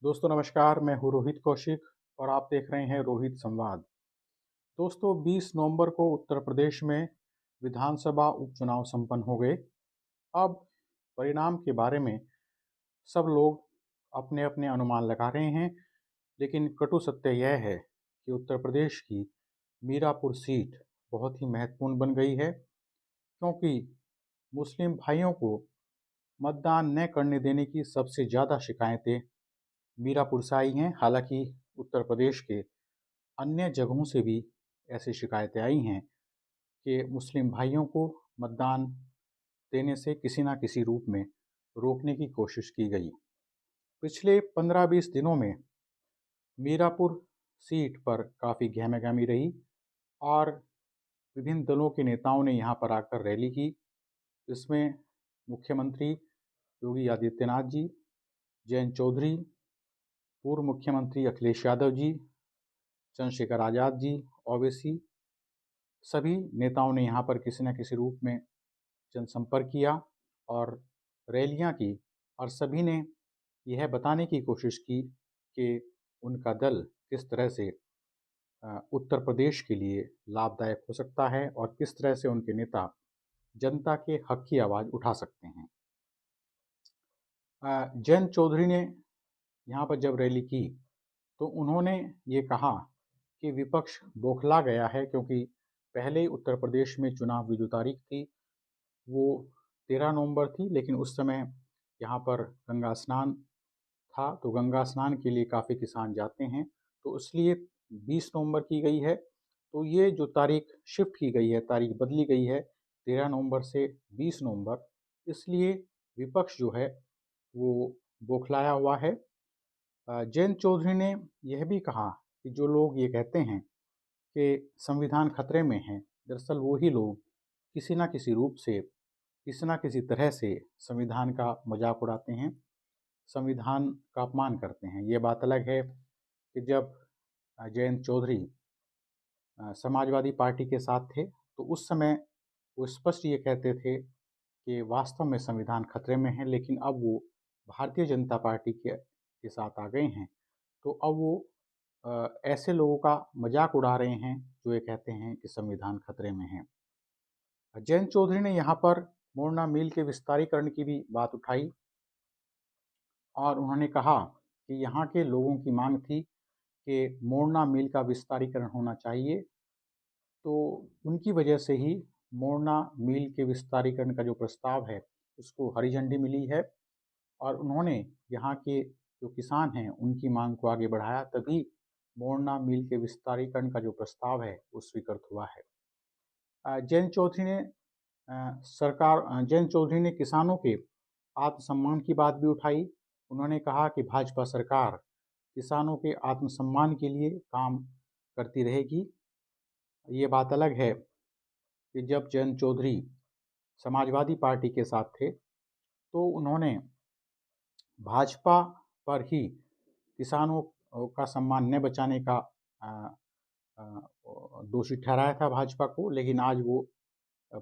दोस्तों नमस्कार, मैं हूँ रोहित कौशिक और आप देख रहे हैं रोहित संवाद। दोस्तों 20 नवंबर को उत्तर प्रदेश में विधानसभा उपचुनाव संपन्न हो गए। अब परिणाम के बारे में सब लोग अपने अपने अनुमान लगा रहे हैं, लेकिन कटु सत्य यह है कि उत्तर प्रदेश की मीरापुर सीट बहुत ही महत्वपूर्ण बन गई है, क्योंकि मुस्लिम भाइयों को मतदान न करने देने की सबसे ज़्यादा शिकायतें मीरापुर से आई हैं। हालांकि उत्तर प्रदेश के अन्य जगहों से भी ऐसी शिकायतें आई हैं कि मुस्लिम भाइयों को मतदान देने से किसी न किसी रूप में रोकने की कोशिश की गई। पिछले 15-20 दिनों में मीरापुर सीट पर काफ़ी गहमागहमी रही और विभिन्न दलों के नेताओं ने यहाँ पर आकर रैली की। इसमें मुख्यमंत्री योगी आदित्यनाथ जी, जयंत चौधरी, पूर्व मुख्यमंत्री अखिलेश यादव जी, चंद्रशेखर आज़ाद जी, ओवैसी, सभी नेताओं ने यहाँ पर किसी न किसी रूप में जनसंपर्क किया और रैलियाँ की और सभी ने यह बताने की कोशिश की कि उनका दल किस तरह से उत्तर प्रदेश के लिए लाभदायक हो सकता है और किस तरह से उनके नेता जनता के हक की आवाज़ उठा सकते हैं। जयंत चौधरी ने यहाँ पर जब रैली की तो उन्होंने ये कहा कि विपक्ष बौखला गया है, क्योंकि पहले ही उत्तर प्रदेश में चुनाव की जो तारीख थी वो 13 नवंबर थी, लेकिन उस समय यहाँ पर गंगा स्नान था, तो गंगा स्नान के लिए काफ़ी किसान जाते हैं, तो इसलिए 20 नवंबर की गई है। तो ये जो तारीख शिफ्ट की गई है, तारीख बदली गई है 13 नवंबर से 20 नवंबर, इसलिए विपक्ष जो है वो बौखलाया हुआ है। जयंत चौधरी ने यह भी कहा कि जो लोग ये कहते हैं कि संविधान खतरे में है, दरअसल वही लोग किसी न किसी रूप से, किसी न किसी तरह से संविधान का मजाक उड़ाते हैं, संविधान का अपमान करते हैं। ये बात अलग है कि जब जयंत चौधरी समाजवादी पार्टी के साथ थे तो उस समय वो स्पष्ट ये कहते थे कि वास्तव में संविधान खतरे में है, लेकिन अब वो भारतीय जनता पार्टी के साथ आ गए हैं, तो अब वो ऐसे लोगों का मजाक उड़ा रहे हैं जो ये कहते हैं कि संविधान खतरे में है। जयंत चौधरी ने यहाँ पर मोरना मिल के विस्तारीकरण की भी बात उठाई और उन्होंने कहा कि यहाँ के लोगों की मांग थी कि मोरना मिल का विस्तारीकरण होना चाहिए, तो उनकी वजह से ही मोरना मिल के विस्तारीकरण का जो प्रस्ताव है उसको हरी झंडी मिली है और उन्होंने यहाँ के जो किसान हैं उनकी मांग को आगे बढ़ाया, तभी मोरना मिल के विस्तारीकरण का जो प्रस्ताव है वो स्वीकृत हुआ है। जयंत चौधरी ने किसानों के आत्मसम्मान की बात भी उठाई। उन्होंने कहा कि भाजपा सरकार किसानों के आत्मसम्मान के लिए काम करती रहेगी। ये बात अलग है कि जब जयंत चौधरी समाजवादी पार्टी के साथ थे तो उन्होंने भाजपा पर ही किसानों का सम्मान न बचाने का अ, दोषी ठहराया था भाजपा को, लेकिन आज वो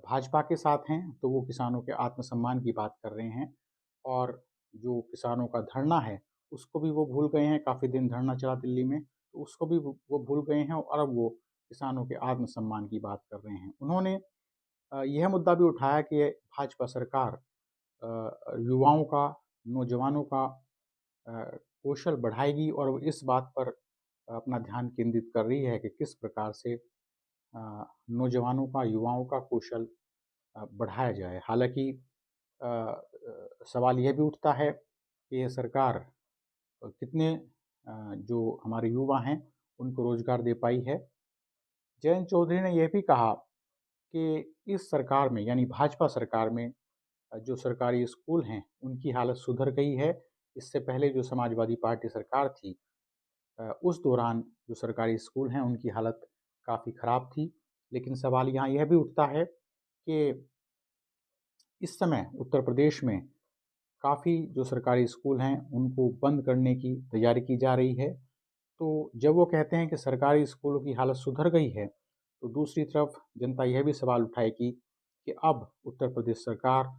भाजपा के साथ हैं तो वो किसानों के आत्मसम्मान की बात कर रहे हैं और जो किसानों का धरना है उसको भी वो भूल गए हैं। काफ़ी दिन धरना चला दिल्ली में, तो उसको भी वो भूल गए हैं और अब वो किसानों के आत्मसम्मान की बात कर रहे हैं। उन्होंने यह मुद्दा भी उठाया कि भाजपा सरकार युवाओं का, नौजवानों का कौशल बढ़ाएगी और वो इस बात पर अपना ध्यान केंद्रित कर रही है कि किस प्रकार से नौजवानों का, युवाओं का कौशल बढ़ाया जाए। हालाँकि सवाल यह भी उठता है कि ये सरकार कितने जो हमारे युवा हैं उनको रोज़गार दे पाई है। जयंत चौधरी ने यह भी कहा कि इस सरकार में, यानी भाजपा सरकार में, जो सरकारी स्कूल हैं उनकी हालत सुधर गई है। इससे पहले जो समाजवादी पार्टी सरकार थी उस दौरान जो सरकारी स्कूल हैं उनकी हालत काफ़ी ख़राब थी। लेकिन सवाल यहाँ यह भी उठता है कि इस समय उत्तर प्रदेश में काफ़ी जो सरकारी स्कूल हैं उनको बंद करने की तैयारी की जा रही है। तो जब वो कहते हैं कि सरकारी स्कूलों की हालत सुधर गई है, तो दूसरी तरफ जनता यह भी सवाल उठाएगी कि अब उत्तर प्रदेश सरकार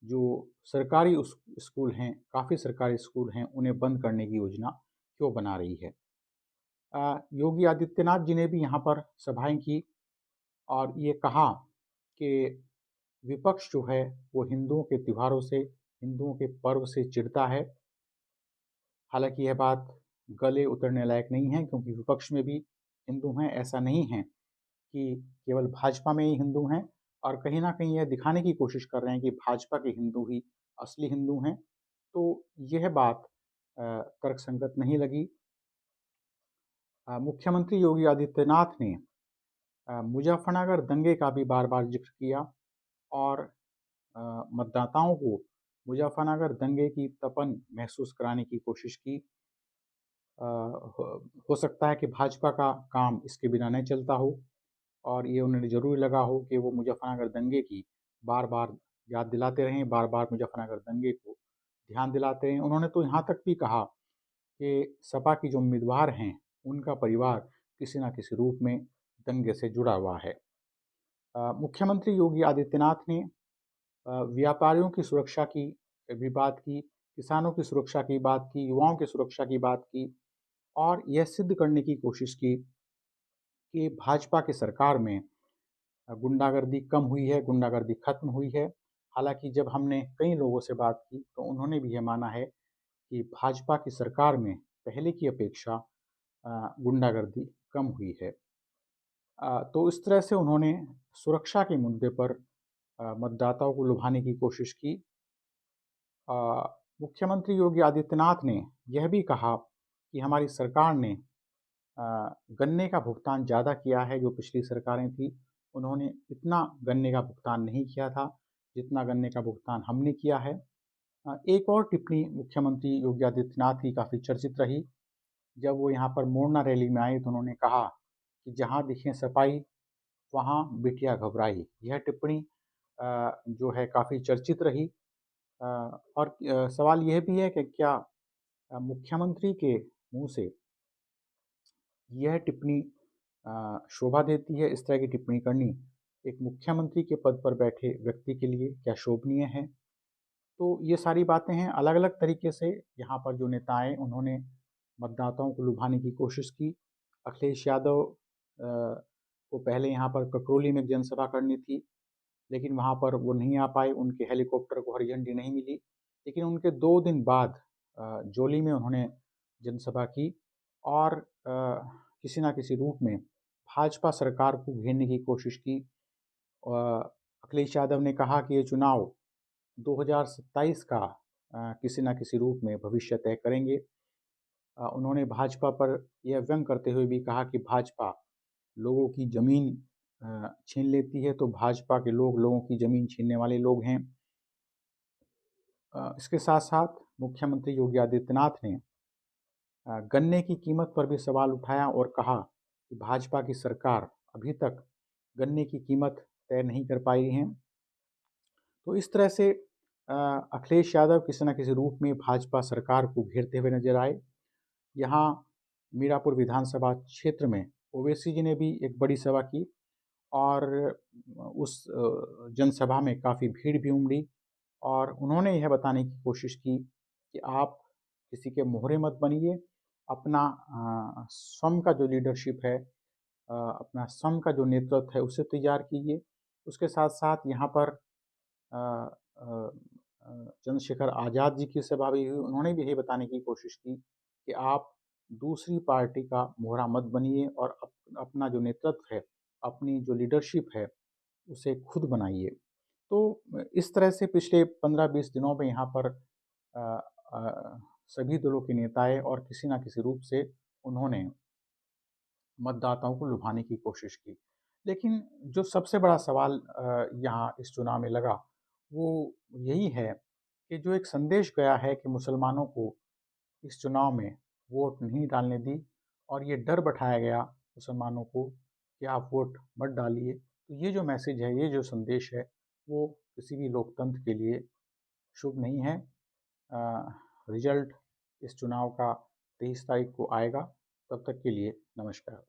जो सरकारी स्कूल हैं, काफ़ी सरकारी स्कूल हैं, उन्हें बंद करने की योजना क्यों बना रही है। योगी आदित्यनाथ जी ने भी यहाँ पर सभाएं की और ये कहा कि विपक्ष जो है वो हिंदुओं के त्योहारों से, हिंदुओं के पर्व से चिढ़ता है। हालांकि यह बात गले उतरने लायक नहीं है, क्योंकि विपक्ष में भी हिंदू हैं। ऐसा नहीं है कि केवल भाजपा में ही हिंदू हैं, और कहीं ना कहीं यह दिखाने की कोशिश कर रहे हैं कि भाजपा के हिंदू ही असली हिंदू हैं। तो यह बात तर्कसंगत नहीं लगी। मुख्यमंत्री योगी आदित्यनाथ ने मुजफ्फरनगर दंगे का भी बार बार जिक्र किया और मतदाताओं को मुजफ्फरनगर दंगे की तपन महसूस कराने की कोशिश की। हो सकता है कि भाजपा का काम इसके बिना नहीं चलता हो, और ये उन्हें ज़रूरी लगा हो कि वो मुजफ्फरनगर दंगे की बार बार याद दिलाते रहें, बार बार मुजफ्फरनगर दंगे को ध्यान दिलाते रहें। उन्होंने तो यहाँ तक भी कहा कि सपा की जो उम्मीदवार हैं, उनका परिवार किसी न किसी रूप में दंगे से जुड़ा हुआ है। मुख्यमंत्री योगी आदित्यनाथ ने व्यापारियों की सुरक्षा की भी बात की, किसानों की सुरक्षा की बात की, युवाओं की सुरक्षा की बात की, और यह सिद्ध करने की कोशिश की कि भाजपा की सरकार में गुंडागर्दी कम हुई है, गुंडागर्दी खत्म हुई है। हालांकि जब हमने कई लोगों से बात की तो उन्होंने भी यह माना है कि भाजपा की सरकार में पहले की अपेक्षा गुंडागर्दी कम हुई है। तो इस तरह से उन्होंने सुरक्षा के मुद्दे पर मतदाताओं को लुभाने की कोशिश की। मुख्यमंत्री योगी आदित्यनाथ ने यह भी कहा कि हमारी सरकार ने गन्ने का भुगतान ज़्यादा किया है। जो पिछली सरकारें थी, उन्होंने इतना गन्ने का भुगतान नहीं किया था जितना गन्ने का भुगतान हमने किया है। एक और टिप्पणी मुख्यमंत्री योगी आदित्यनाथ की काफ़ी चर्चित रही। जब वो यहाँ पर मोरना रैली में आए तो उन्होंने कहा कि जहाँ दिखे सपाई वहाँ बिटिया घबराई। यह टिप्पणी जो है काफ़ी चर्चित रही। और सवाल यह भी है कि क्या मुख्यमंत्री के मुंह से यह टिप्पणी शोभा देती है? इस तरह की टिप्पणी करनी एक मुख्यमंत्री के पद पर बैठे व्यक्ति के लिए क्या शोभनीय है? तो ये सारी बातें हैं। अलग अलग तरीके से यहाँ पर जो नेता आए, उन्होंने मतदाताओं को लुभाने की कोशिश की। अखिलेश यादव को पहले यहाँ पर ककरौली में एक जनसभा करनी थी, लेकिन वहाँ पर वो नहीं आ पाए, उनके हेलीकॉप्टर को हरी झंडी नहीं मिली। लेकिन उनके 2 दिन बाद जोली में उन्होंने जनसभा की और किसी न किसी रूप में भाजपा सरकार को घेरने की कोशिश की। अखिलेश यादव ने कहा कि ये चुनाव 2027 का किसी न किसी रूप में भविष्य तय करेंगे। उन्होंने भाजपा पर यह व्यंग करते हुए भी कहा कि भाजपा लोगों की ज़मीन छीन लेती है, तो भाजपा के लोग लोगों की ज़मीन छीनने वाले लोग हैं। इसके साथ साथ मुख्यमंत्री योगी आदित्यनाथ ने गन्ने की कीमत पर भी सवाल उठाया और कहा कि भाजपा की सरकार अभी तक गन्ने की कीमत तय नहीं कर पाई है। तो इस तरह से अखिलेश यादव किसी न किसी रूप में भाजपा सरकार को घेरते हुए नजर आए। यहाँ मीरापुर विधानसभा क्षेत्र में ओवैसी जी ने भी एक बड़ी सभा की और उस जनसभा में काफ़ी भीड़ भी उमड़ी, और उन्होंने यह बताने की कोशिश की कि आप किसी के मोहरे मत बनिए। अपना स्वयं का जो लीडरशिप है, अपना स्वयं का जो नेतृत्व है, उसे तैयार कीजिए। उसके साथ साथ यहाँ पर अ, अ, चंद्रशेखर आज़ाद जी की सभा भी हुई। उन्होंने भी यही बताने की कोशिश की कि आप दूसरी पार्टी का मोहरा मत बनिए और अपना जो नेतृत्व है, अपनी जो लीडरशिप है, उसे खुद बनाइए। तो इस तरह से पिछले 15-20 दिनों में यहाँ पर अ, सभी दलों के नेताएं और किसी न किसी रूप से उन्होंने मतदाताओं को लुभाने की कोशिश की। लेकिन जो सबसे बड़ा सवाल यहाँ इस चुनाव में लगा, वो यही है कि जो एक संदेश गया है कि मुसलमानों को इस चुनाव में वोट नहीं डालने दी, और ये डर बैठाया गया मुसलमानों को कि आप वोट मत डालिए। तो ये जो मैसेज है, ये जो संदेश है, वो किसी भी लोकतंत्र के लिए शुभ नहीं है। रिजल्ट इस चुनाव का 23 तारीख को आएगा। तब तक के लिए नमस्कार।